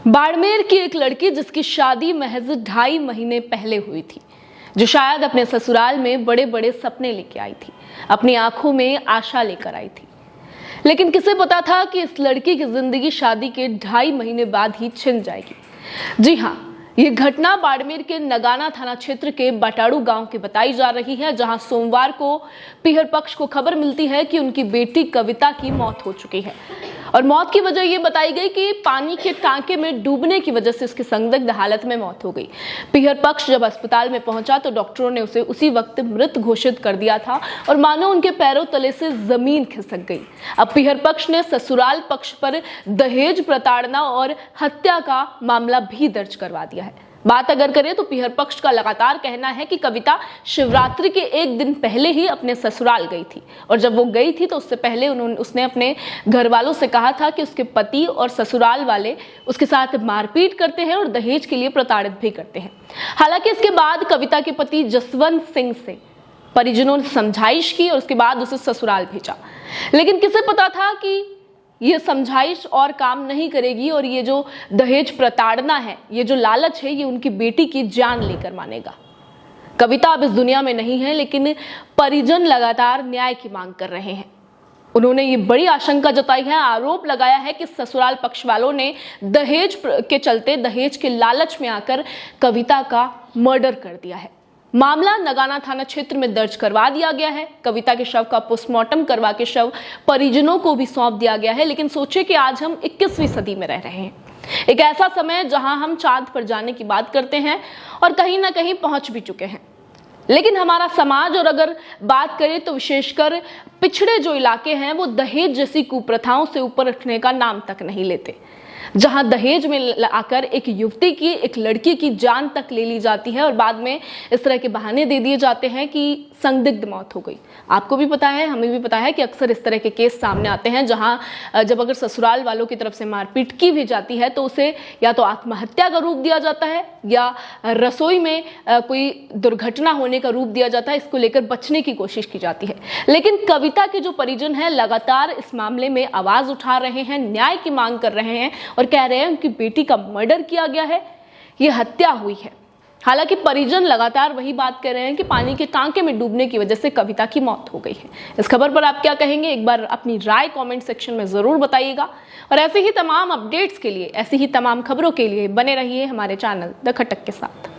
बाड़मेर की एक लड़की जिसकी शादी महज 2.5 महीने पहले हुई थी, जो शायद अपने ससुराल में बड़े बड़े सपने लेके आई थी, अपनी आंखों में आशा लेकर आई थी। लेकिन किसे पता था कि इस लड़की की जिंदगी शादी के 2.5 महीने बाद ही छिन जाएगी। जी हाँ, ये घटना बाड़मेर के नगाना थाना क्षेत्र के बटाड़ू गांव की बताई जा रही है, जहां सोमवार को पीहर पक्ष को खबर मिलती है कि उनकी बेटी कविता की मौत हो चुकी है। और मौत की वजह ये बताई गई कि पानी के टांके में डूबने की वजह से उसकी संदिग्ध हालत में मौत हो गई। पीहर पक्ष जब अस्पताल में पहुंचा तो डॉक्टरों ने उसे उसी वक्त मृत घोषित कर दिया था और मानो उनके पैरों तले से जमीन खिसक गई। अब पीहर पक्ष ने ससुराल पक्ष पर दहेज प्रताड़ना और हत्या का मामला भी दर्ज करवा दिया है। बात अगर करें तो पीहर पक्ष का लगातार कहना है कि कविता शिवरात्रि के एक दिन पहले ही अपने ससुराल गई थी, और जब वो गई थी तो उससे पहले उसने अपने घर वालों से कहा था कि उसके पति और ससुराल वाले उसके साथ मारपीट करते हैं और दहेज के लिए प्रताड़ित भी करते हैं। हालांकि इसके बाद कविता के पति जसवंत सिंह से परिजनों ने समझाइश की और उसके बाद उसे ससुराल भेजा। लेकिन किसे पता था कि ये समझाइश और काम नहीं करेगी और ये जो दहेज प्रताड़ना है, ये जो लालच है, ये उनकी बेटी की जान लेकर मानेगा। कविता अब इस दुनिया में नहीं है, लेकिन परिजन लगातार न्याय की मांग कर रहे हैं। उन्होंने ये बड़ी आशंका जताई है, आरोप लगाया है कि ससुराल पक्ष वालों ने दहेज के चलते, दहेज के लालच में आकर कविता का मर्डर कर दिया है। मामला नगाना थाना क्षेत्र में दर्ज करवा दिया गया है। कविता के शव का पोस्टमार्टम करवा के शव परिजनों को भी सौंप दिया गया है। लेकिन सोचिए कि आज हम 21वीं सदी में रह रहे हैं, एक ऐसा समय जहां हम चांद पर जाने की बात करते हैं और कहीं ना कहीं पहुंच भी चुके हैं। लेकिन हमारा समाज, और अगर बात करें तो विशेषकर पिछड़े जो इलाके हैं, वो दहेज जैसी कुप्रथाओं से ऊपर उठने का नाम तक नहीं लेते, जहां दहेज में आकर एक युवती की, एक लड़की की जान तक ले ली जाती है और बाद में इस तरह के बहाने दे दिए जाते हैं कि संदिग्ध मौत हो गई। आपको भी पता है, हमें भी पता है कि अक्सर इस तरह के केस सामने आते हैं, जहां जब अगर ससुराल वालों की तरफ से मारपीट की भी जाती है तो उसे या तो आत्महत्या का रूप दिया जाता है या रसोई में कोई दुर्घटना होने का रूप दिया जाता है। इसको लेकर बचने की कोशिश की जाती है। लेकिन कविता के जो परिजन हैं लगातार इस मामले में आवाज उठा रहे हैं, न्याय की मांग कर रहे हैं और कह रहे हैं उनकी बेटी का मर्डर किया गया है, ये हत्या हुई है। हालांकि परिजन लगातार वही बात कर रहे हैं कि पानी के टांके में डूबने की वजह से कविता की मौत हो गई है। इस खबर पर आप क्या कहेंगे? एक बार अपनी राय कमेंट सेक्शन में जरूर बताइएगा। और ऐसे ही तमाम अपडेट्स के लिए, ऐसी ही तमाम खबरों के लिए बने रहिए हमारे चैनल द खटक के साथ।